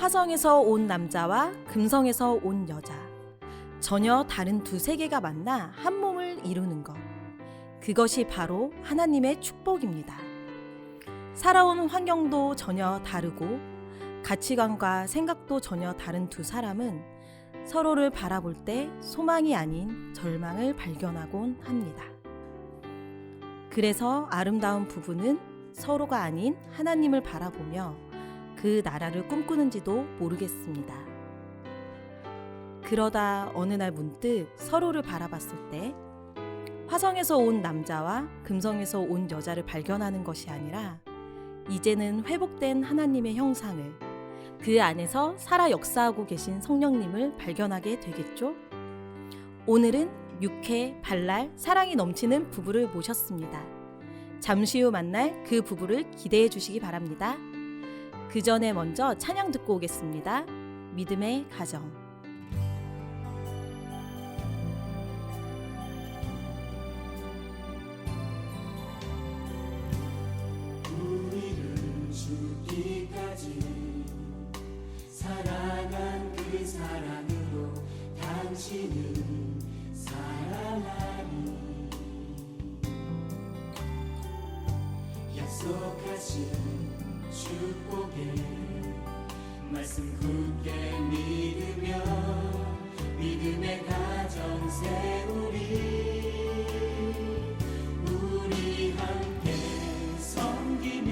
화성에서 온 남자와 금성에서 온 여자, 전혀 다른 두 세계가 만나 한 몸을 이루는 것. 그것이 바로 하나님의 축복입니다. 살아온 환경도 전혀 다르고 가치관과 생각도 전혀 다른 두 사람은 서로를 바라볼 때 소망이 아닌 절망을 발견하곤 합니다. 그래서 아름다운 부부는 서로가 아닌 하나님을 바라보며 그 나라를 꿈꾸는지도 모르겠습니다. 그러다 어느 날 문득 서로를 바라봤을 때 화성에서 온 남자와 금성에서 온 여자를 발견하는 것이 아니라 이제는 회복된 하나님의 형상을, 그 안에서 살아 역사하고 계신 성령님을 발견하게 되겠죠? 오늘은 육회, 발랄, 사랑이 넘치는 부부를 모셨습니다. 잠시 후 만날 그 부부를 기대해 주시기 바랍니다. 그 전에 먼저 찬양 듣고 오겠습니다. 믿음의 가정. 우리를 죽기까지 사랑한 그 사랑으로 당신을 사랑하니 약속하신 축복의 말씀 굳게 믿으며 믿음의 가정 세우리. 우리 함께 섬기며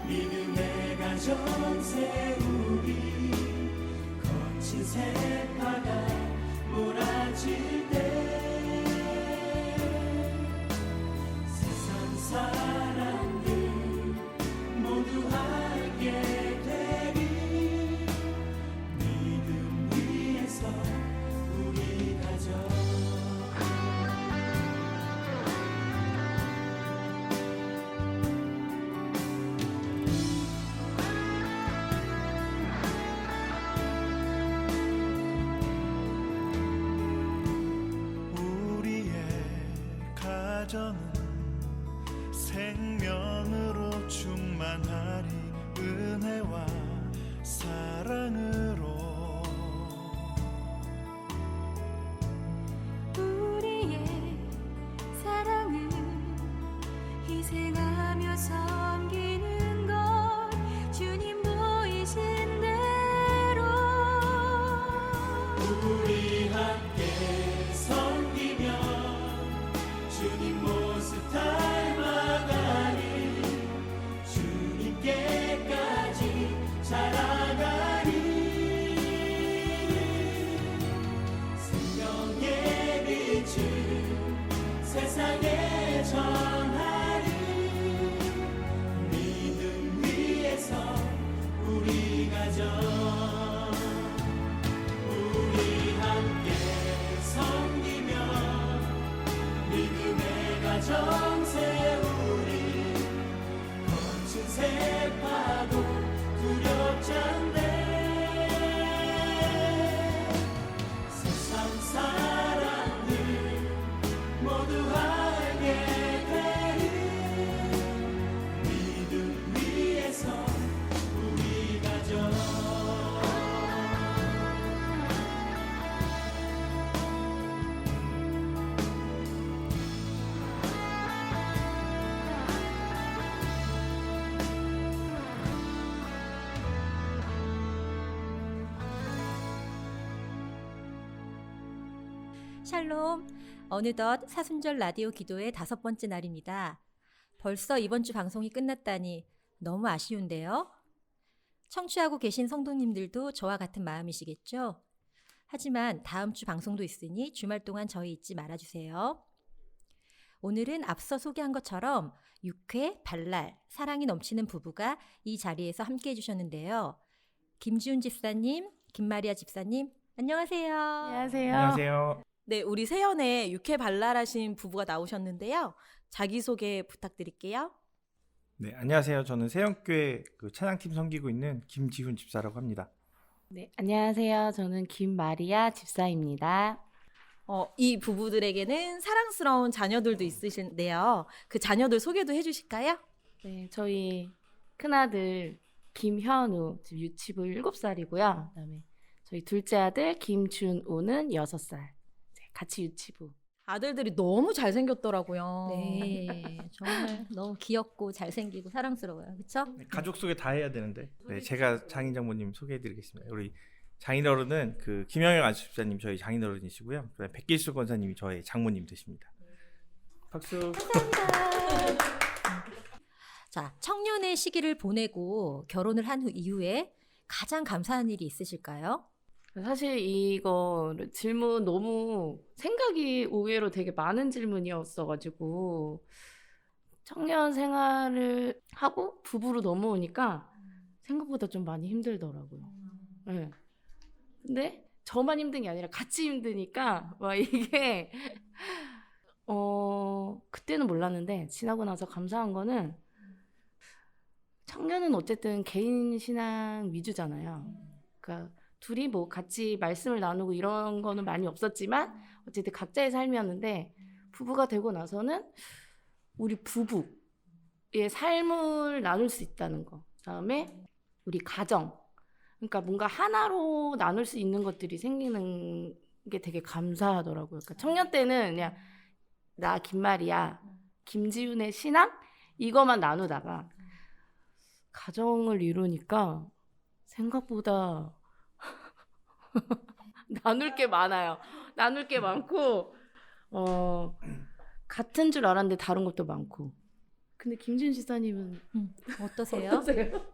믿음의 가정 세우리. 거친 세파가 몰아칠 때 세상 사람들 모두 알게 되리. 믿음 위에서 우리 가정. 가정은 생명으로 충만하리. 은혜와 사랑으로 우리의 사랑은 희생하며 섬기는 것. 주님 보이신 대로 우리 함께 섬기며 주님 모습 닮아가니 주님께까지 자라가니 생명의 빛을 세상에 전하리. 믿음 위에서 우리 가정. 우리 함께 섬기며 믿음의 가정 세우리. 거친 세파도 두렵지 않네. 세상 사람들 모두 알게 되리. 믿음 위에서 우리 가정. 샬롬, 어느덧 사순절 라디오 기도의 5번째 날입니다. 벌써 이번 주 방송이 끝났다니 너무 아쉬운데요. 청취하고 계신 성도님들도 저와 같은 마음이시겠죠? 하지만 다음 주 방송도 있으니 주말 동안 저희 잊지 말아주세요. 오늘은 앞서 소개한 것처럼 육회, 발랄, 사랑이 넘치는 부부가 이 자리에서 함께 해주셨는데요. 김지훈 집사님, 김마리아 집사님, 안녕하세요. 안녕하세요. 네, 우리 세연의 육회 발랄하신 부부가 나오셨는데요. 자기소개 부탁드릴게요. 네, 안녕하세요. 저는 세영교회 찬양팀 섬기고 있는 김지훈 집사라고 합니다. 네, 안녕하세요. 저는 김마리아 집사입니다. 이 부부들에게는 사랑스러운 자녀들도 있으신데요. 그 자녀들 소개도 해주실까요? 네, 저희 큰아들 김현우 지금 유치부 7살이고요. 그다음에 저희 둘째 아들 김준우는 6살. 같이 유치부. 아들들이 너무 잘생겼더라고요. 네, 정말 너무 귀엽고 잘생기고 사랑스러워요. 그렇죠? 가족 소개 다 해야 되는데 네, 제가 장인 장모님 소개해드리겠습니다. 우리 장인어른은 그 김영영 안수집사님 저희 장인어른이시고요. 그다음에 백길수 권사님이 저의 장모님 되십니다. 박수. 자, 청년의 시기를 보내고 결혼을 한 이후에 가장 감사한 일이 있으실까요? 사실 이거 질문 너무 생각이 의외로 되게 많은 질문이었어가지고 청년 생활을 하고 부부로 넘어오니까 생각보다 좀 많이 힘들더라고요. 네. 근데 저만 힘든 게 아니라 같이 힘드니까 막 이게 그때는 몰랐는데 지나고 나서 감사한 거는 청년은 어쨌든 개인 신앙 위주잖아요. 그러니까 둘이 뭐 같이 말씀을 나누고 이런 거는 많이 없었지만 어쨌든 각자의 삶이었는데 부부가 되고 나서는 우리 부부의 삶을 나눌 수 있다는 거. 그다음에 우리 가정. 그러니까 뭔가 하나로 나눌 수 있는 것들이 생기는 게 되게 감사하더라고요. 그러니까 청년 때는 그냥 나 김마리아, 김지훈의 신앙 이거만 나누다가 가정을 이루니까 생각보다 나눌 게 많아요. 나눌 게 많고 같은 줄 알았는데 다른 것도 많고. 근데 김지훈 지사님은 어떠세요? 어떠세요?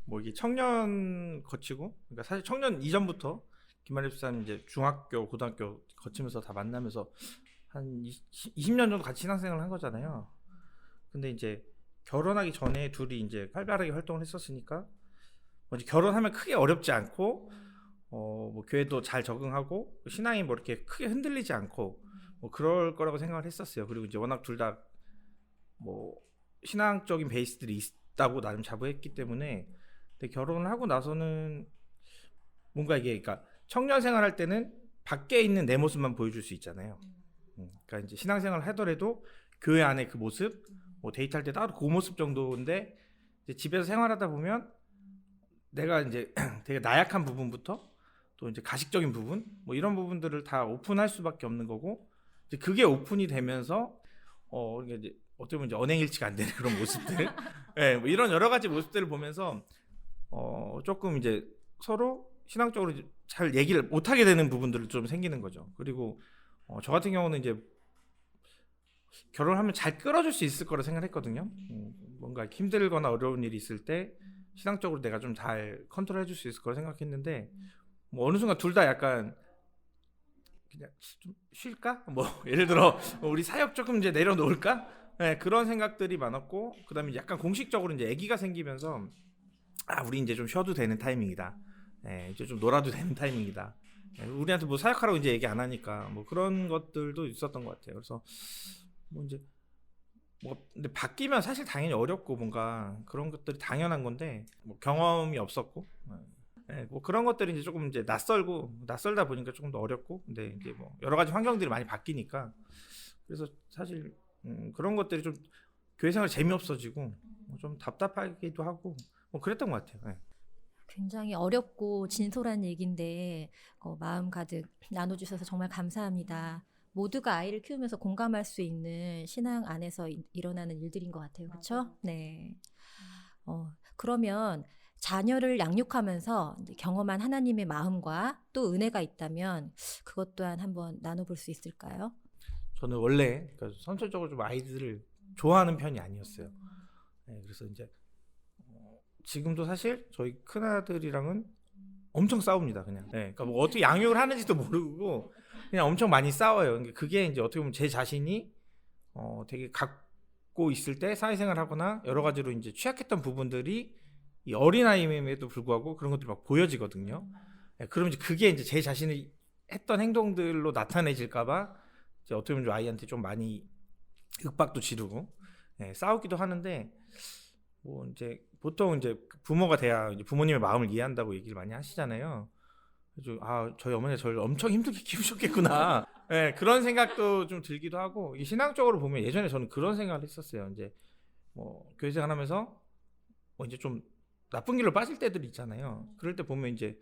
뭐 이게 청년 거치고 그러니까 사실 청년 이전부터 김마리 집사님 이제 중학교 고등학교 거치면서 다 만나면서 한 20년 정도 같이 신앙생활을 한 거잖아요. 근데 이제 결혼하기 전에 둘이 이제 활발하게 활동을 했었으니까 뭐 이제 결혼하면 크게 어렵지 않고 뭐 교회도 잘 적응하고 신앙이 뭐 이렇게 크게 흔들리지 않고 뭐 그럴 거라고 생각을 했었어요. 그리고 이제 워낙 둘 다 뭐 신앙적인 베이스들이 있다고 나름 자부했기 때문에 근데 결혼을 하고 나서는 뭔가 이게 그러니까 청년 생활할 때는 밖에 있는 내 모습만 보여줄 수 있잖아요. 그러니까 이제 신앙생활을 하더라도 교회 안에 그 모습, 뭐 데이트할 때 따로 그 모습 정도인데 이제 집에서 생활하다 보면 내가 이제 되게 나약한 부분부터 또 이제 가식적인 부분, 뭐 이런 부분들을 다 오픈할 수밖에 없는 거고 이제 그게 오픈이 되면서 그러니까 이제 어떻게 보면 이제 언행일치가 안 되는 그런 모습들, 네, 뭐 이런 여러 가지 모습들을 보면서 조금 이제 서로 신앙적으로 이제 잘 얘기를 못 하게 되는 부분들이 좀 생기는 거죠. 그리고 저 같은 경우는 이제 결혼하면 잘 끌어줄 수 있을 거라 생각했거든요. 뭔가 힘들거나 어려운 일이 있을 때 신앙적으로 내가 좀 잘 컨트롤 해줄 수 있을 거라 생각했는데 뭐 어느 순간 둘 다 약간 그냥 좀 쉴까? 뭐 예를 들어 우리 사역 조금 이제 내려놓을까? 네, 그런 생각들이 많았고 그다음에 약간 공식적으로 이제 아기가 생기면서 우리 이제 좀 쉬어도 되는 타이밍이다. 네, 이제 좀 놀아도 되는 타이밍이다. 네, 우리한테 뭐 사역하라고 이제 얘기 안 하니까 뭐 그런 것들도 있었던 것 같아요. 그래서 뭐 이제 뭐 근데 바뀌면 사실 당연히 어렵고 뭔가 그런 것들이 당연한 건데 뭐 경험이 없었고 네, 뭐 그런 것들이 이제 조금 이제 낯설다 보니까 조금 더 어렵고 근데 이제 뭐 여러 가지 환경들이 많이 바뀌니까 그래서 사실 그런 것들이 좀 교회 생활 재미없어지고 좀 답답하기도 하고 뭐 그랬던 것 같아요. 네. 굉장히 어렵고 진솔한 얘기인데 마음 가득 나눠주셔서 정말 감사합니다. 모두가 아이를 키우면서 공감할 수 있는 신앙 안에서 일어나는 일들인 것 같아요. 그렇죠? 네. 그러면 자녀를 양육하면서 이제 경험한 하나님의 마음과 또 은혜가 있다면 그것 또한 한번 나눠볼 수 있을까요? 저는 원래 그러니까 선천적으로 좀 아이들을 좋아하는 편이 아니었어요. 네, 그래서 이제 지금도 사실 저희 큰 아들이랑은 엄청 싸웁니다. 그냥. 네, 그러니까 뭐 어떻게 양육을 하는지도 모르고 그냥 엄청 많이 싸워요. 그러니까 그게 이제 어떻게 보면 제 자신이 되게 갖고 있을 때 사회생활하거나 여러 가지로 이제 취약했던 부분들이 이 어린아이임에도 불구하고 그런 것들이 막 보여지거든요. 네, 그러면 이제 그게 이제 제 자신이 했던 행동들로 나타내질까봐 이제 어떻게 보면 좀 아이한테 좀 많이 윽박도 지르고 네, 싸우기도 하는데 뭐 이제 보통 이제 부모가 돼야 이제 부모님의 마음을 이해한다고 얘기를 많이 하시잖아요. 그래서 저희 어머니가 저를 엄청 힘들게 키우셨겠구나. 네, 그런 생각도 좀 들기도 하고 이게 신앙적으로 보면 예전에 저는 그런 생각을 했었어요. 이제 뭐 교회 생활하면서 뭐 이제 좀 나쁜 길로 빠질 때들이 있잖아요. 그럴 때 보면 이제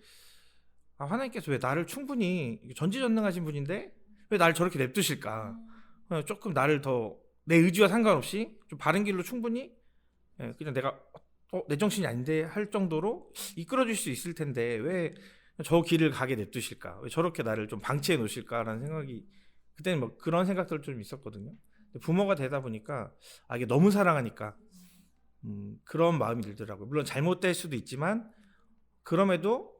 하나님께서 왜 나를 충분히 전지전능하신 분인데 왜 나를 저렇게 냅두실까? 조금 나를 더 내 의지와 상관없이 좀 바른 길로 충분히 그냥 내가 내 정신이 아닌데 할 정도로 이끌어줄 수 있을 텐데 왜 저 길을 가게 냅두실까? 왜 저렇게 나를 좀 방치해 놓으실까라는 생각이 그때는 뭐 그런 생각들 좀 있었거든요. 부모가 되다 보니까 이게 너무 사랑하니까 그런 마음이 들더라고요. 물론 잘못될 수도 있지만 그럼에도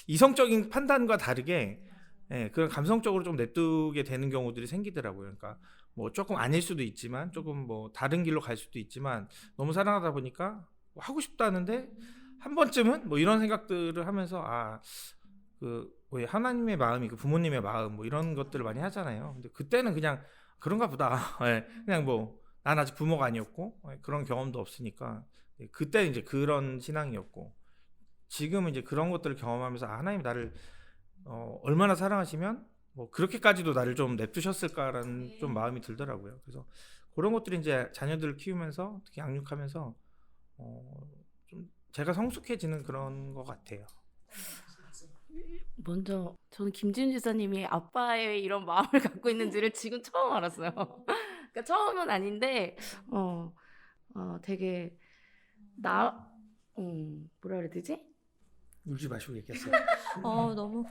이성적인 판단과 다르게 그런 감성적으로 좀 냅두게 되는 경우들이 생기더라고요. 그러니까 뭐 조금 아닐 수도 있지만 조금 뭐 다른 길로 갈 수도 있지만 너무 사랑하다 보니까 뭐 하고 싶다는데 한 번쯤은 뭐 이런 생각들을 하면서 왜 하나님의 마음이 그 부모님의 마음 뭐 이런 것들을 많이 하잖아요. 근데 그때는 그냥 그런가 보다. 그냥 뭐 난 아직 부모가 아니었고 그런 경험도 없으니까 그때는 이제 그런 신앙이었고 지금은 이제 그런 것들을 경험하면서 하나님이 나를 얼마나 사랑하시면 뭐 그렇게까지도 나를 좀 냅두셨을까라는 좀 마음이 들더라고요. 그래서 그런 것들이 이제 자녀들을 키우면서 특히 양육하면서 좀 제가 성숙해지는 그런 것 같아요. 먼저 저는 김지훈 지사님이 아빠의 이런 마음을 갖고 있는지를 지금 처음 알았어요. 그러니까 처음은 아닌데 되게 뭐라 그래야 되지? 울지 마시고 얘기했어요. 너무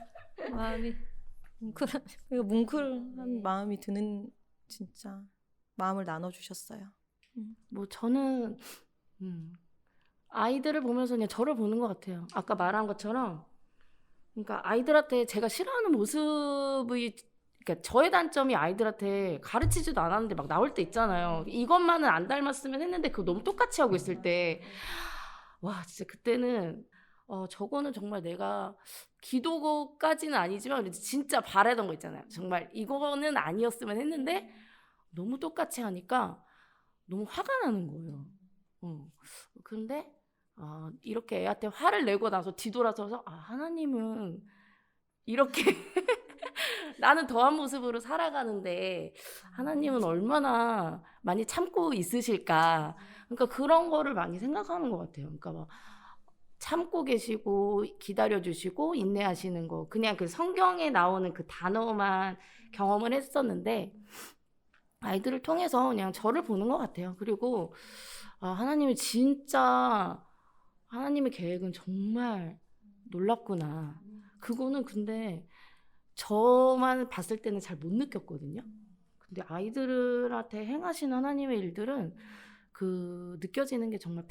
마음이 뭉클한 마음이 드는 진짜 마음을 나눠주셨어요. 뭐 저는 아이들을 보면서 그냥 저를 보는 것 같아요. 아까 말한 것처럼 그러니까 아이들한테 제가 싫어하는 모습이 그러니까 저의 단점이 아이들한테 가르치지도 않았는데 막 나올 때 있잖아요. 이것만은 안 닮았으면 했는데 그거 너무 똑같이 하고 있을 때 와 진짜 그때는 저거는 정말 내가 기도까지는 아니지만 진짜 바라던 거 있잖아요. 정말 이거는 아니었으면 했는데 너무 똑같이 하니까 너무 화가 나는 거예요. 그런데 이렇게 애한테 화를 내고 나서 뒤돌아서서 하나님은 이렇게 나는 더한 모습으로 살아가는데 하나님은 얼마나 많이 참고 있으실까. 그러니까 그런 거를 많이 생각하는 것 같아요. 그러니까 막 참고 계시고 기다려주시고 인내하시는 거 그냥 그 성경에 나오는 그 단어만 경험을 했었는데 아이들을 통해서 그냥 저를 보는 것 같아요. 그리고 하나님이 진짜 하나님의 계획은 정말 놀랍구나. 그거는 근데 저만 봤을 때는 잘 못 느꼈거든요. 근데 아이들한테 행하신 하나님의 일들은 그 느껴지는 게 정말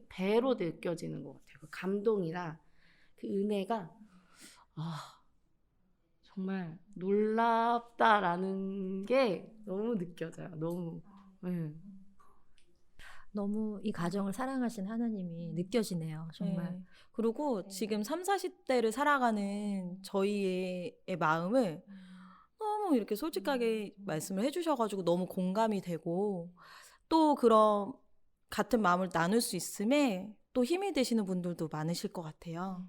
배로 느껴지는 것 같아요. 그 감동이나 그 은혜가 정말 놀랍다라는 게 너무 느껴져요. 너무. 너무 이 가정을 사랑하신 하나님이 느껴지네요. 정말. 네. 그리고 지금 3, 40대를 살아가는 저희의 마음을 너무 이렇게 솔직하게 말씀을 해주셔가지고 너무 공감이 되고 또 그런 같은 마음을 나눌 수 있음에 또 힘이 되시는 분들도 많으실 것 같아요.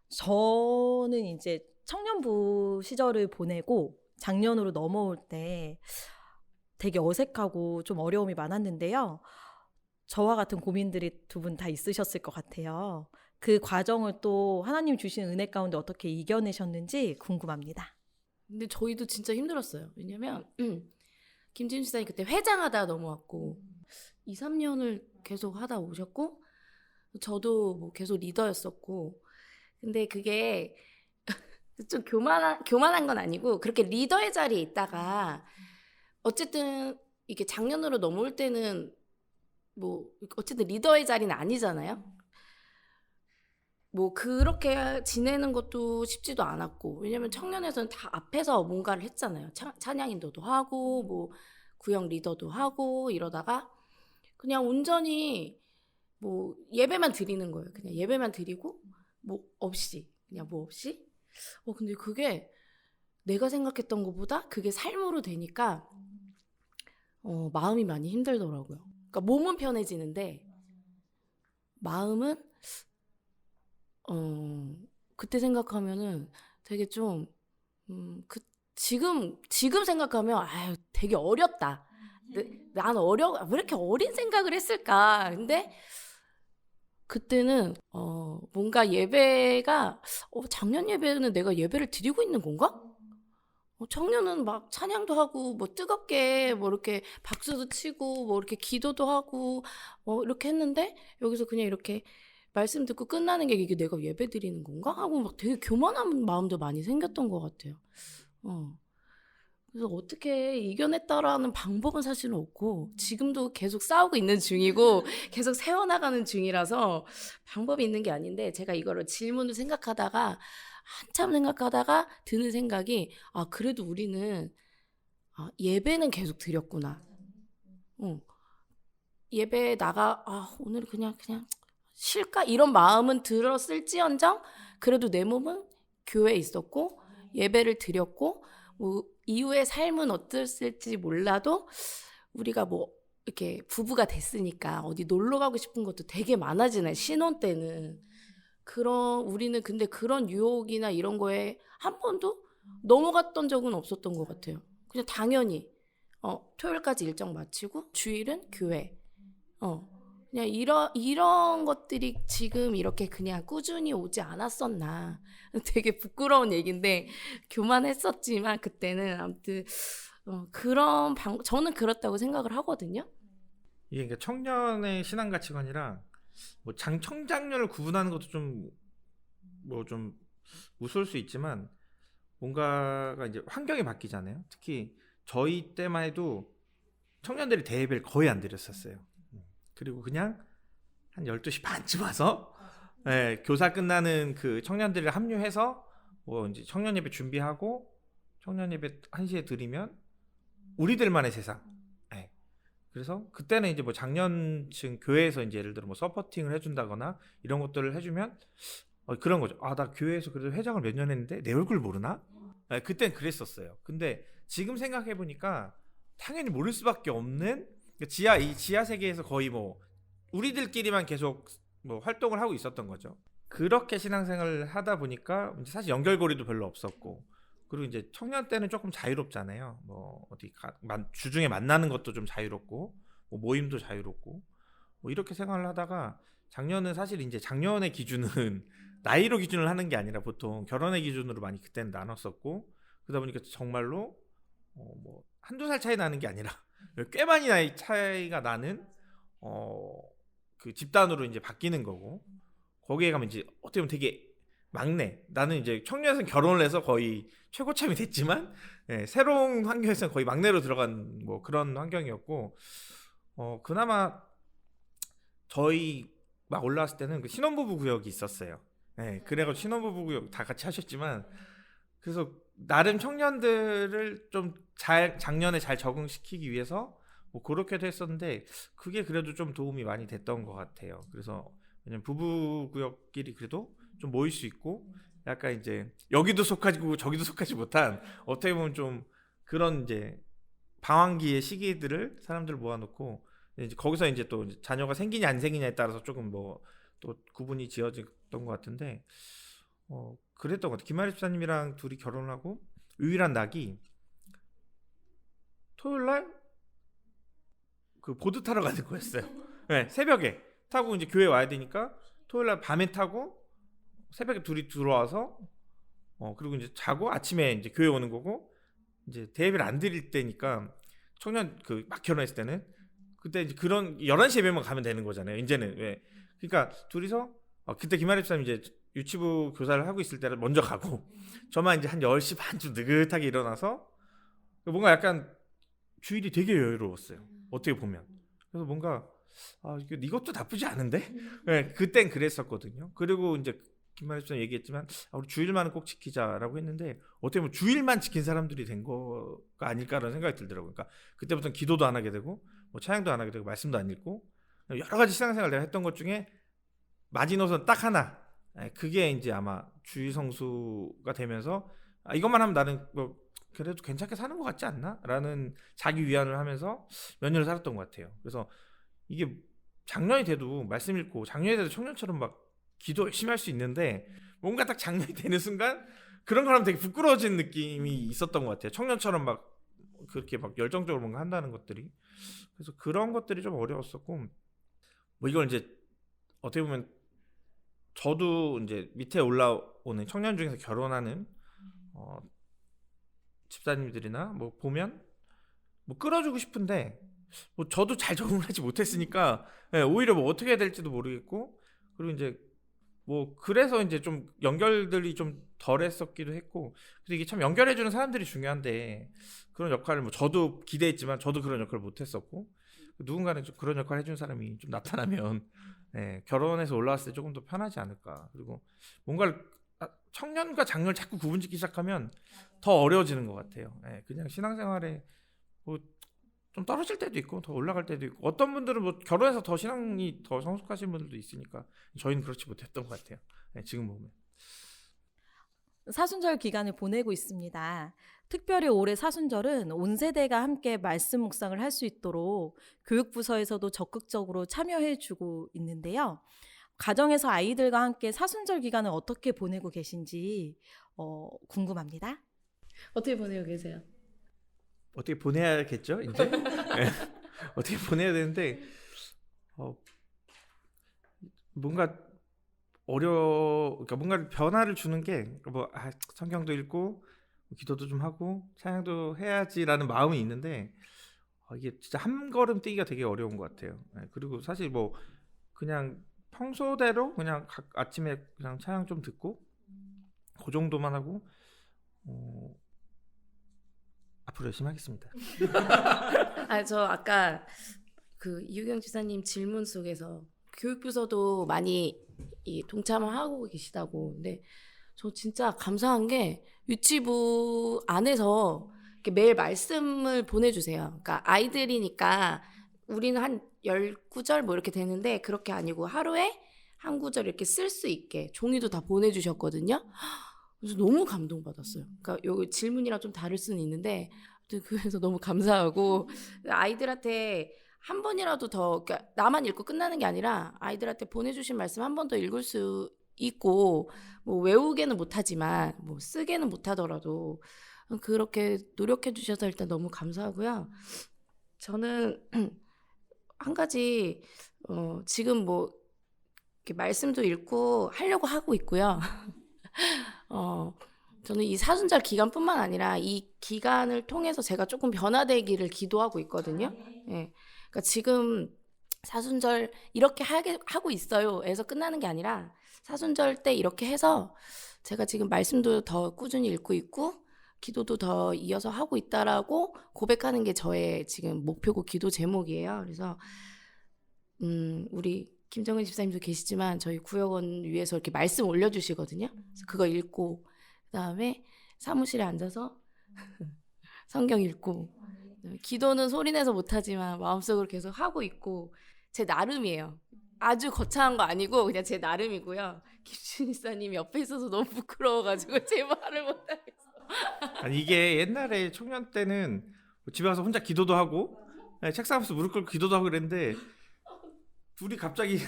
저는 이제 청년부 시절을 보내고 작년으로 넘어올 때 되게 어색하고 좀 어려움이 많았는데요. 저와 같은 고민들이 두 분 다 있으셨을 것 같아요. 그 과정을 또 하나님 주신 은혜 가운데 어떻게 이겨내셨는지 궁금합니다. 근데 저희도 진짜 힘들었어요. 왜냐면 김진수 지사님 그때 회장하다 넘어왔고 2, 3년을 계속 하다 오셨고 저도 뭐 계속 리더였었고 근데 그게 좀 교만한 건 아니고 그렇게 리더의 자리에 있다가 어쨌든 이게 작년으로 넘어올 때는 뭐 어쨌든 리더의 자리는 아니잖아요. 뭐 그렇게 지내는 것도 쉽지도 않았고 왜냐면 청년에서는 다 앞에서 뭔가를 했잖아요. 찬양 인도도 하고 뭐 구역 리더도 하고 이러다가 그냥 온전히 뭐 예배만 드리는 거예요. 그냥 예배만 드리고 뭐 없이 그냥 뭐 없이 근데 그게 내가 생각했던 것보다 그게 삶으로 되니까 마음이 많이 힘들더라고요. 그러니까 몸은 편해지는데 마음은 그때 생각하면은 되게 좀 지금 생각하면 되게 어렸다. 난 왜 이렇게 어린 생각을 했을까? 근데 그때는 뭔가 예배가 작년 예배는 내가 예배를 드리고 있는 건가? 청년은 막 찬양도 하고 뭐 뜨겁게 뭐 이렇게 박수도 치고 뭐 이렇게 기도도 하고 이렇게 했는데 여기서 그냥 이렇게 말씀 듣고 끝나는 게 이게 내가 예배 드리는 건가? 하고 막 되게 교만한 마음도 많이 생겼던 것 같아요. 그래서 어떻게 이겨냈다라는 방법은 사실은 없고 지금도 계속 싸우고 있는 중이고 계속 세워나가는 중이라서 방법이 있는 게 아닌데 제가 이거를 질문을 생각하다가 한참 생각하다가 드는 생각이 그래도 우리는 예배는 계속 드렸구나. 예배 오늘 그냥 쉴까? 이런 마음은 들었을지언정 그래도 내 몸은 교회에 있었고 예배를 드렸고 뭐 이후의 삶은 어땠을지 몰라도 우리가 뭐 이렇게 부부가 됐으니까 어디 놀러 가고 싶은 것도 되게 많아지네. 신혼 때는. 우리는 근데 그런 유혹이나 이런 거에 한 번도 넘어갔던 적은 없었던 것 같아요. 그냥 당연히 토요일까지 일정 마치고 주일은 교회. 그냥 이런 것들이 지금 이렇게 그냥 꾸준히 오지 않았었나. 되게 부끄러운 얘기인데 교만했었지만 그때는 아무튼 저는 그렇다고 생각을 하거든요. 이게 그러니까 청년의 신앙 가치관이랑 뭐 청장년을 구분하는 것도 좀 우스울 수 있지만 뭔가가 이제 환경이 바뀌잖아요. 특히 저희 때만 해도 청년들이 대예배를 거의 안 드렸었어요. 그리고 그냥 한 12시 반쯤 와서 교사 끝나는 그 청년들을 합류해서 뭐 이제 청년 예배 준비하고 청년 예배 1시에 드리면 우리들만의 세상. 그래서 그때는 이제 뭐 장년층 교회에서 이제 예를 들어 뭐 서포팅을 해준다거나 이런 것들을 해주면 그런 거죠. 나 교회에서 그래도 회장을 몇 년 했는데 내 얼굴 모르나? 그땐 그랬었어요. 근데 지금 생각해 보니까 당연히 모를 수밖에 없는 이 지하 세계에서 거의 뭐 우리들끼리만 계속 뭐 활동을 하고 있었던 거죠. 그렇게 신앙생활을 하다 보니까 이제 사실 연결고리도 별로 없었고, 그리고 이제 청년 때는 조금 자유롭잖아요. 뭐 어디 주중에 만나는 것도 좀 자유롭고, 뭐 모임도 자유롭고, 뭐 이렇게 생활을 하다가 작년은 사실 이제 작년의 기준은 나이로 기준을 하는 게 아니라 보통 결혼의 기준으로 많이 그때는 나눴었고, 그러다 보니까 정말로 뭐 한두 살 차이 나는 게 아니라 꽤 많이 나이 차이가 나는 그 집단으로 이제 바뀌는 거고, 거기에 가면 이제 어떻게 보면 되게 막내, 나는 이제 청년에서는 결혼을 해서 거의 최고참이 됐지만 새로운 환경에서는 거의 막내로 들어간 뭐 그런 환경이었고, 그나마 저희 막 올라왔을 때는 그 신혼부부 구역이 있었어요. 그래가지고 신혼부부 구역 다 같이 하셨지만, 그래서 나름 청년들을 좀 작년에 잘 적응시키기 위해서 뭐 그렇게도 했었는데, 그게 그래도 좀 도움이 많이 됐던 것 같아요. 그래서 왜냐면 부부 구역끼리 그래도 좀 모일 수 있고, 약간 이제 여기도 속하고 저기도 속하지 못한, 어떻게 보면 좀 그런 이제 방황기의 시기들을 사람들 모아놓고, 이제 거기서 이제 또 자녀가 생기냐 안 생기냐에 따라서 조금 뭐 또 구분이 지어졌던 것 같은데, 그랬던 것 같아요. 김아리 집사님이랑 둘이 결혼을 하고 유일한 낙이 토요일날 그 보드 타러 가는 거였어요. 새벽에 타고 이제 교회 와야 되니까 토요일날 밤에 타고 새벽에 둘이 들어와서 그리고 이제 자고 아침에 이제 교회 오는 거고, 이제 대예배를 안 드릴 때니까 청년 그 막 결혼했을 때는 그때 이제 그런 11시 예배만 가면 되는 거잖아요. 이제는 그러니까 둘이서 그때 김아리 집사님 이제 유치부 교사를 하고 있을 때를 먼저 가고, 저만 이제 한 10시 반쯤 느긋하게 일어나서 뭔가 약간 주일이 되게 여유로웠어요. 어떻게 보면. 그래서 뭔가 이것도 나쁘지 않은데? 그땐 그랬었거든요. 그리고 이제 김만희 씨는 얘기했지만 우리 주일만은 꼭 지키자라고 했는데, 어떻게 보면 주일만 지킨 사람들이 된 거가 아닐까라는 생각이 들더라고요. 그러니까 그때부터는 기도도 안 하게 되고, 뭐 찬양도 안 하게 되고, 말씀도 안 읽고, 여러 가지 신앙생활 내가 했던 것 중에 마지노선 딱 하나, 그게 이제 아마 주일 성수가 되면서 이것만 하면 나는 뭐 그래도 괜찮게 사는 것 같지 않나? 라는 자기 위안을 하면서 몇 년을 살았던 것 같아요. 그래서 이게 작년이 돼도 말씀 읽고, 작년이 돼도 청년처럼 막 기도 열심히 할 수 있는데, 뭔가 딱 작년이 되는 순간 그런 거 하면 되게 부끄러워지는 느낌이 있었던 것 같아요. 청년처럼 막 그렇게 막 열정적으로 뭔가 한다는 것들이. 그래서 그런 것들이 좀 어려웠었고, 뭐 이걸 이제 어떻게 보면 저도 이제 밑에 올라오는 청년 중에서 결혼하는 집사님들이나 뭐 보면 뭐 끌어주고 싶은데 뭐 저도 잘 적응을 하지 못했으니까 오히려 뭐 어떻게 해야 될지도 모르겠고, 그리고 이제 뭐 그래서 이제 좀 연결들이 좀 덜했었기도 했고, 그래서 이게 참 연결해주는 사람들이 중요한데 그런 역할을 뭐 저도 기대했지만 저도 그런 역할을 못했었고, 누군가는 좀 그런 역할을 해준 사람이 좀 나타나면 결혼해서 올라왔을 때 조금 더 편하지 않을까. 그리고 뭔가를 청년과 장년을 자꾸 구분짓기 시작하면 더 어려워지는 것 같아요. 그냥 신앙생활에 뭐 좀 떨어질 때도 있고 더 올라갈 때도 있고, 어떤 분들은 뭐 결혼해서 더 신앙이 더 성숙하신 분들도 있으니까 저희는 그렇지 못했던 것 같아요. 지금 보면. 사순절 기간을 보내고 있습니다. 특별히 올해 사순절은 온 세대가 함께 말씀 묵상을 할 수 있도록 교육부서에서도 적극적으로 참여해주고 있는데요. 가정에서 아이들과 함께 사순절 기간을 어떻게 보내고 계신지 궁금합니다. 어떻게 보내고 계세요? 어떻게 보내야겠죠, 이제? 어떻게 보내야 되는데 뭔가 그러니까 뭔가 변화를 주는 게 뭐 성경도 읽고 기도도 좀 하고 찬양도 해야지라는 마음이 있는데 이게 진짜 한 걸음 뛰기가 되게 어려운 것 같아요. 그리고 사실 뭐 그냥 평소대로 그냥 아침에 그냥 찬양 좀 듣고 그 정도만 하고 앞으로 열심히 하겠습니다. 저 아까 그 이유경 지사님 질문 속에서 교육부서도 많이 동참을 하고 계시다고. 근데 저 진짜 감사한 게 유치부 안에서 이렇게 매일 말씀을 보내주세요. 그러니까 아이들이니까 우리는 한 10구절 뭐 이렇게 되는데 그렇게 아니고 하루에 한 구절 이렇게 쓸 수 있게 종이도 다 보내주셨거든요. 그래서 너무 감동받았어요. 그러니까 여기 질문이랑 좀 다를 수는 있는데 그래서 너무 감사하고, 아이들한테 한 번이라도 더, 그러니까 나만 읽고 끝나는 게 아니라 아이들한테 보내주신 말씀 한 번 더 읽을 수 있고, 뭐 외우게는 못하지만 뭐 쓰게는 못하더라도 그렇게 노력해 주셔서 일단 너무 감사하고요. 저는 한 가지 지금 뭐 이렇게 말씀도 읽고 하려고 하고 있고요. 저는 이 사순절 기간뿐만 아니라 이 기간을 통해서 제가 조금 변화되기를 기도하고 있거든요. 그러니까 지금 사순절 이렇게 하고 있어요.에서 끝나는 게 아니라 사순절 때 이렇게 해서 제가 지금 말씀도 더 꾸준히 읽고 있고 기도도 더 이어서 하고 있다라고 고백하는 게 저의 지금 목표고 기도 제목이에요. 그래서 우리 김정은 집사님도 계시지만 저희 구역원 위에서 이렇게 말씀 올려주시거든요. 그래서 그거 읽고 그다음에 사무실에 앉아서 성경 읽고, 기도는 소리내서 못하지만 마음속으로 계속 하고 있고, 제 나름이에요. 아주 거창한 거 아니고 그냥 제 나름이고요. 김준희 사님이 옆에 있어서 너무 부끄러워가지고 제 말을 못하겠어. 아니 이게 옛날에 청년 때는 집에 가서 혼자 기도도 하고 책상 앞에서 무릎 꿇고 기도도 하고 그랬는데 둘이 갑자기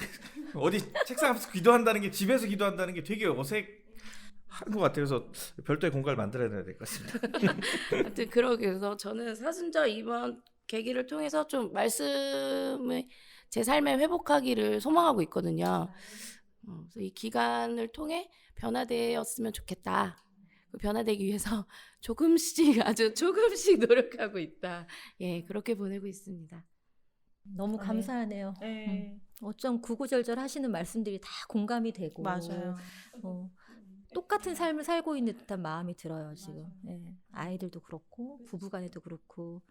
어디 책상 앞에서 기도한다는 게, 집에서 기도한다는 게 되게 어색한 것 같아요. 그래서 별도의 공간을 만들어야 될 것 같습니다. 하여튼 그러게 해서 저는 사순절 이번 계기를 통해서 좀 말씀을 제 삶에 회복하기를 소망하고 있거든요. 그래서 이 기간을 통해 변화되었으면 좋겠다. 변화되기 위해서 아주 조금씩 노력하고 있다. 그렇게 보내고 있습니다. 너무 감사하네요. 네. 어쩜 구구절절 하시는 말씀들이 다 공감이 되고 맞아요. 똑같은 삶을 살고 있는 듯한 마음이 들어요 지금. 아이들도 그렇고 부부간에도 그렇고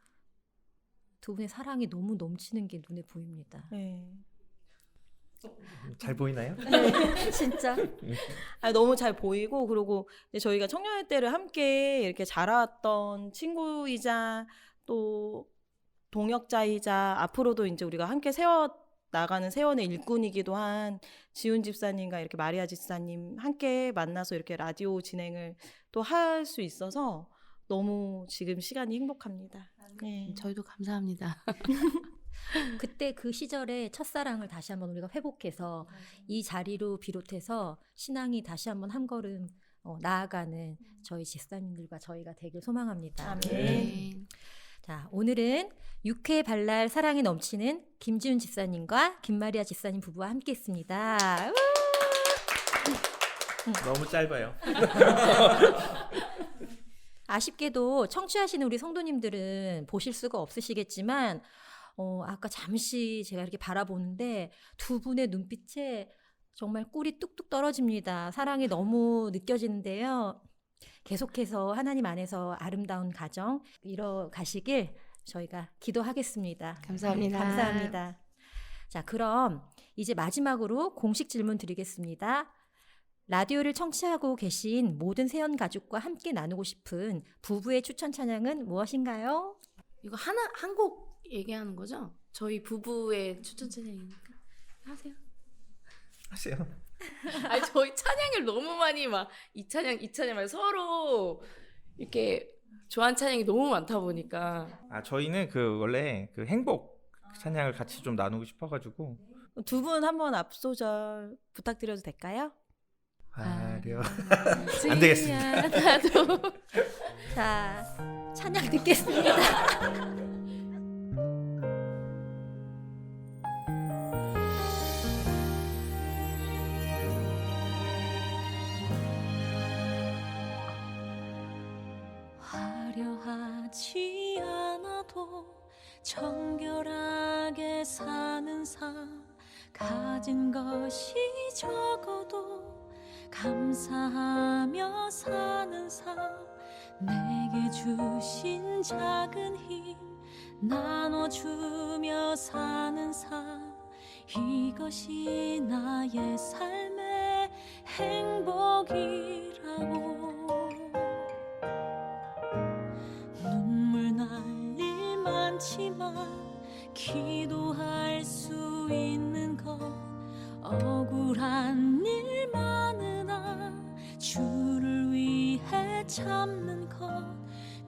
두 분의 사랑이 너무 넘치는 게 눈에 보입니다. 네. 잘 보이나요? 진짜. 너무 잘 보이고, 그리고 이제 저희가 청년의 때를 함께 이렇게 자라왔던 친구이자 또 동역자이자 앞으로도 이제 우리가 함께 나가는 세원의 일꾼이기도 한 지훈 집사님과 이렇게 마리아 집사님 함께 만나서 이렇게 라디오 진행을 또 할 수 있어서 너무 지금 시간이 행복합니다. 네. 저희도 감사합니다. 그때 그 시절의 첫사랑을 다시 한번 우리가 회복해서 이 자리로 비롯해서 신앙이 다시 한번 한 걸음 나아가는 저희 집사님들과 저희가 되길 소망합니다. 아멘. 네. 자, 오늘은 육회 발랄 사랑이 넘치는 김지훈 집사님과 김마리아 집사님 부부와 함께했습니다. 너무 짧아요. 아쉽게도 청취하시는 우리 성도님들은 보실 수가 없으시겠지만 아까 잠시 제가 이렇게 바라보는데 두 분의 눈빛에 정말 꿀이 뚝뚝 떨어집니다. 사랑이 너무 느껴지는데요. 계속해서 하나님 안에서 아름다운 가정 이뤄 가시길 저희가 기도하겠습니다. 감사합니다. 감사합니다. 자, 그럼 이제 마지막으로 공식 질문 드리겠습니다. 라디오를 청취하고 계신 모든 세연 가족과 함께 나누고 싶은 부부의 추천 찬양은 무엇인가요? 이거 한 곡 얘기하는 거죠? 저희 부부의 추천 찬양이니까 하세요. 하세요. 아니 저희 찬양을 너무 많이 막 이 찬양 막 서로 이렇게 좋아하는 찬양이 너무 많다 보니까 저희는 원래 행복 찬양을 같이 좀 나누고 싶어가지고. 두 분 한번 앞소절 부탁드려도 될까요? 하려. 안 되겠습니다. 나도 자, 찬양 듣겠습니다. 화려하지 않아도 정결하게 사는 삶 가진 것이 적어도 감사하며 사는 삶 내게 주신 작은 힘 나눠주며 사는 삶 이것이 나의 삶의 행복이라고 눈물 날 일 많지만 기도할 수 있는 것 억울한 일 많으나 주를 위해 참는 것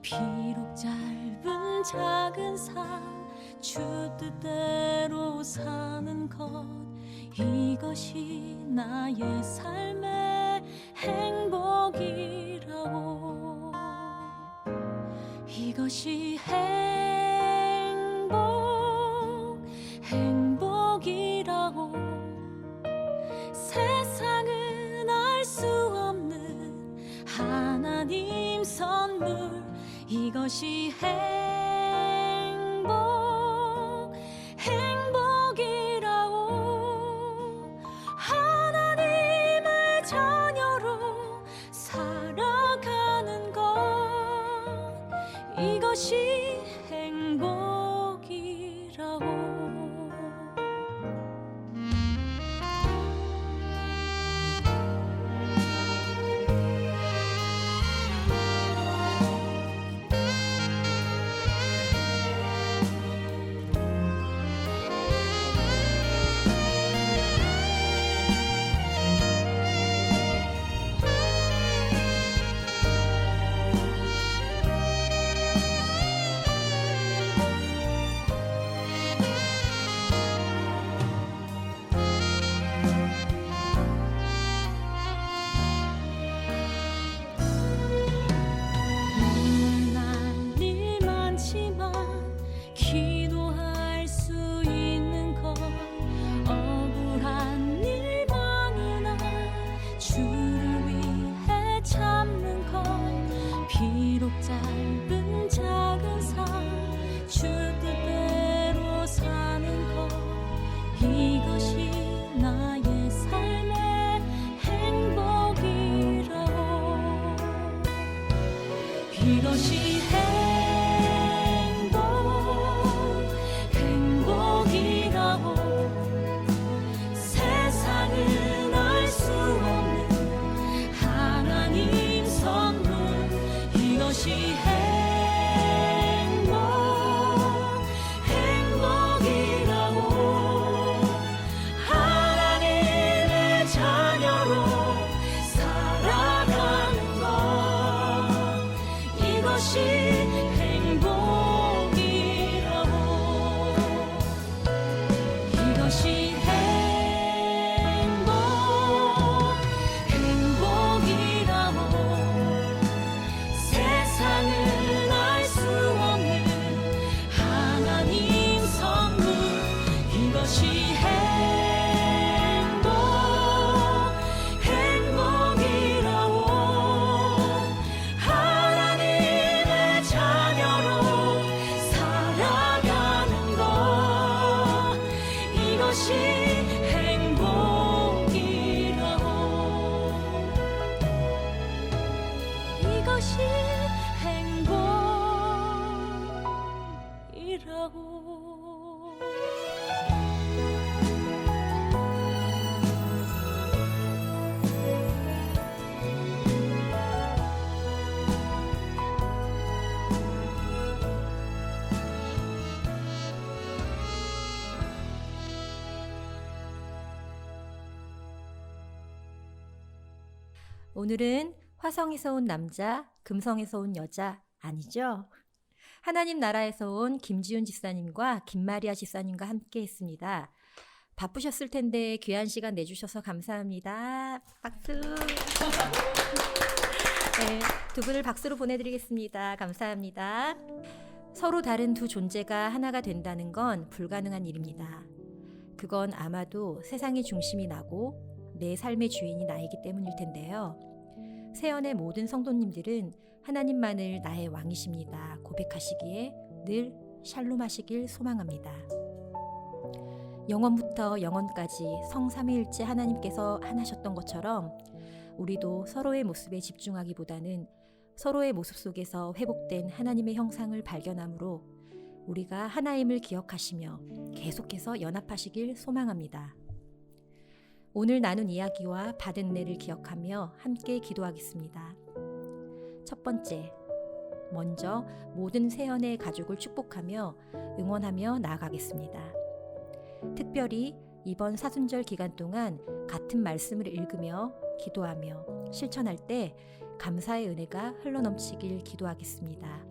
비록 짧은 작은 삶 주 뜻대로 사는 것 이것이 나의 삶의 행복이라고 이것이 행복이라고 세상은 알 수 없는 하나님 선물 이것이 행복이라고 하나님의 자녀로 살아가는 것 이것이 행복이라고 눈물 날 일 많지만 기도할 수 있는 것 억울한 일 많으나 주를 위해 참는 것 비록 짧은 작은 삶 주 뜻대로 사는 것 이것이 나의 삶의 행복이라고 이것이 행복이라고 세상은 알 수 없는 하나님 선물 이것이 행복이라고 하나님의 자녀로 살아가는 것 이것이 행복이라고 이것이 행복이라고 세상은 알 수 없는 하나님 선물 이것이 행복이라고 이것이 행복이라오 이것이 행복이라고 오늘은 화성에서 온 남자, 금성에서 온 여자 아니죠? 하나님 나라에서 온 김지훈 집사님과 김마리아 집사님과 함께 했습니다. 바쁘셨을 텐데 귀한 시간 내주셔서 감사합니다. 박수. 네, 두 분을 박수로 보내드리겠습니다. 감사합니다. 서로 다른 두 존재가 하나가 된다는 건 불가능한 일입니다. 그건 아마도 세상의 중심이 나고 내 삶의 주인이 나이기 때문일 텐데요. 세연의 모든 성도님들은 하나님만을 나의 왕이십니다 고백하시기에 늘 샬롬하시길 소망합니다. 영원부터 영원까지 성삼위일체 하나님께서 하나셨던 것처럼 우리도 서로의 모습에 집중하기보다는 서로의 모습 속에서 회복된 하나님의 형상을 발견함으로 우리가 하나임을 기억하시며 계속해서 연합하시길 소망합니다. 오늘 나눈 이야기와 받은 은혜를 기억하며 함께 기도하겠습니다. 첫 번째, 먼저 모든 세연의 가족을 축복하며 응원하며 나아가겠습니다. 특별히 이번 사순절 기간 동안 같은 말씀을 읽으며 기도하며 실천할 때 감사의 은혜가 흘러넘치길 기도하겠습니다.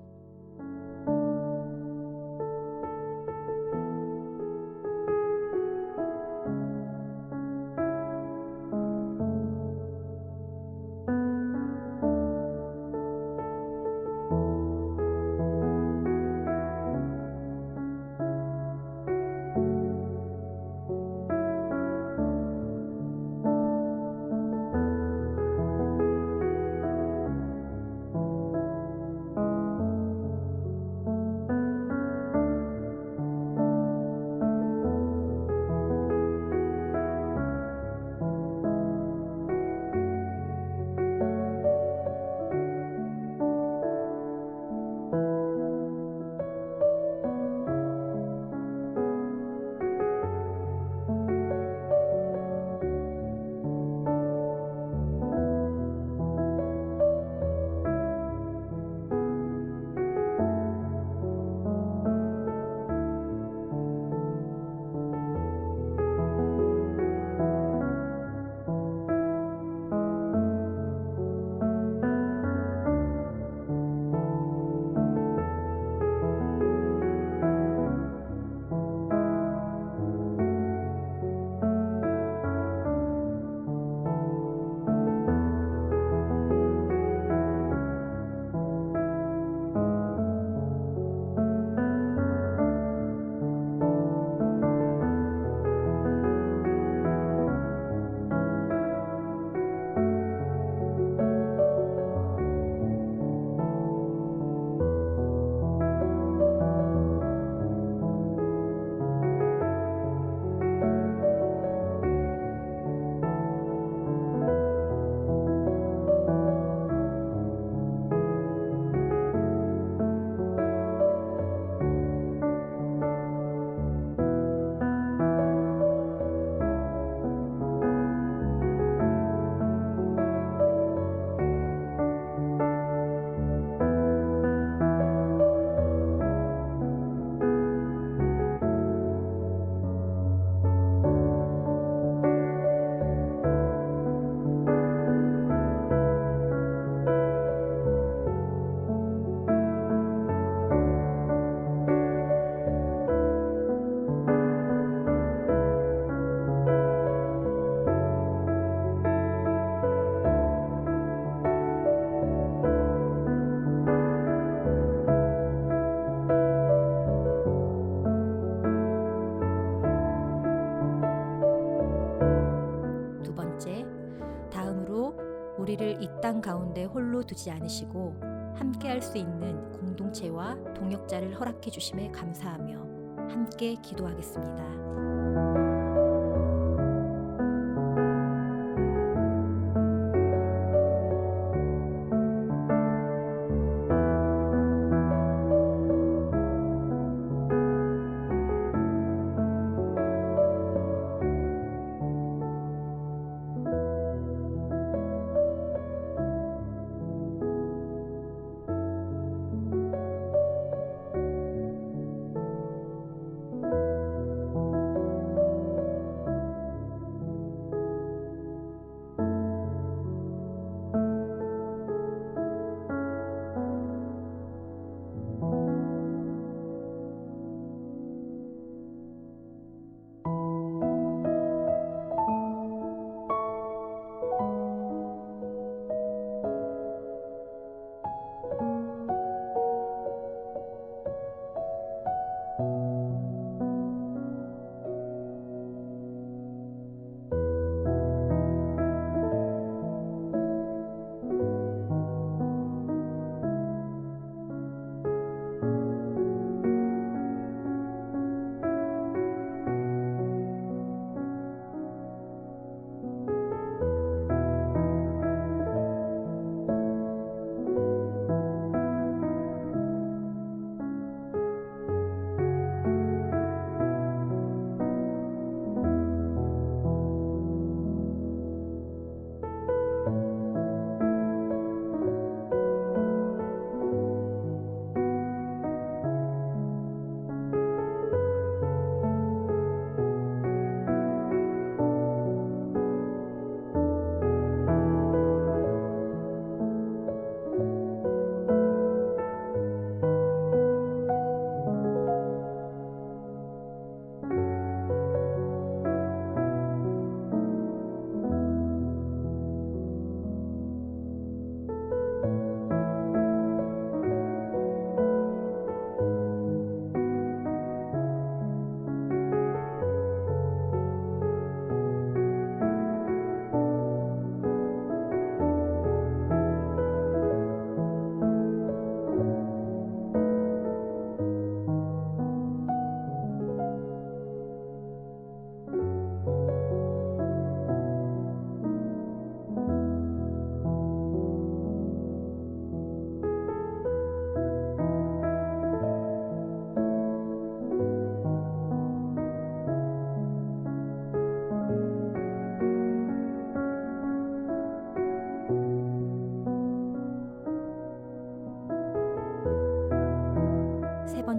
우리를 이 땅 가운데 홀로 두지 않으시고 함께할 수 있는 공동체와 동역자를 허락해 주심에 감사하며 함께 기도하겠습니다.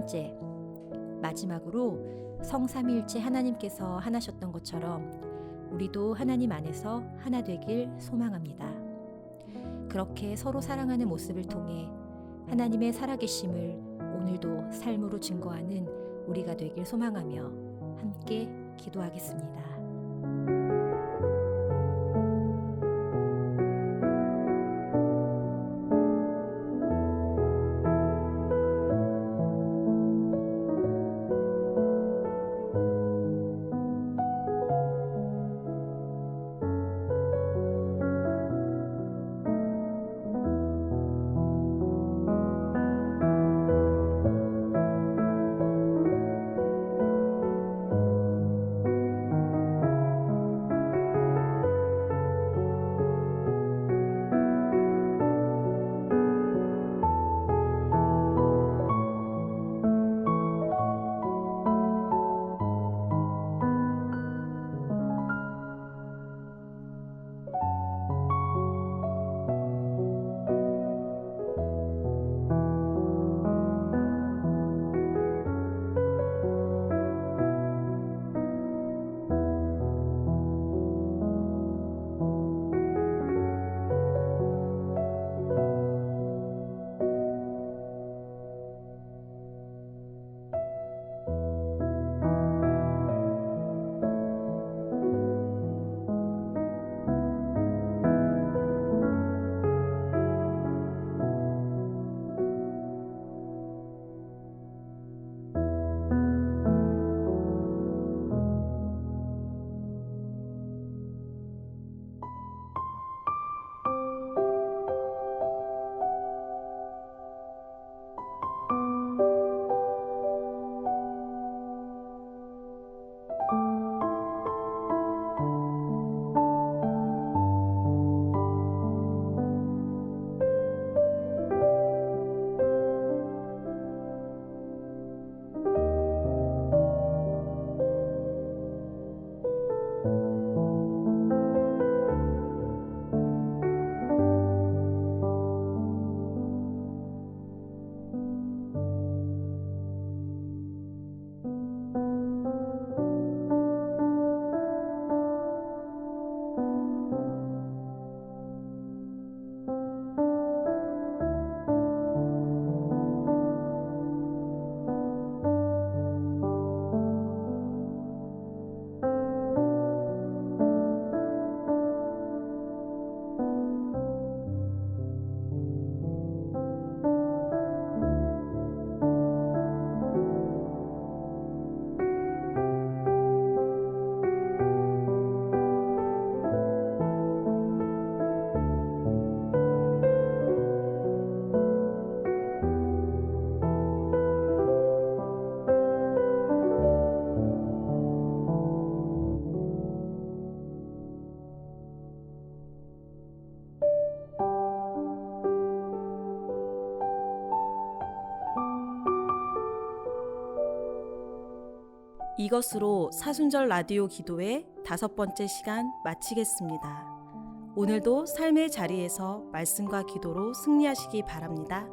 번째, 마지막으로 성삼위일체 하나님께서 하나셨던 것처럼 우리도 하나님 안에서 하나 되길 소망합니다. 그렇게 서로 사랑하는 모습을 통해 하나님의 살아계심을 오늘도 삶으로 증거하는 우리가 되길 소망하며 함께 기도하겠습니다. 이것으로 사순절 라디오 기도의 5번째 시간 마치겠습니다. 오늘도 삶의 자리에서 말씀과 기도로 승리하시기 바랍니다.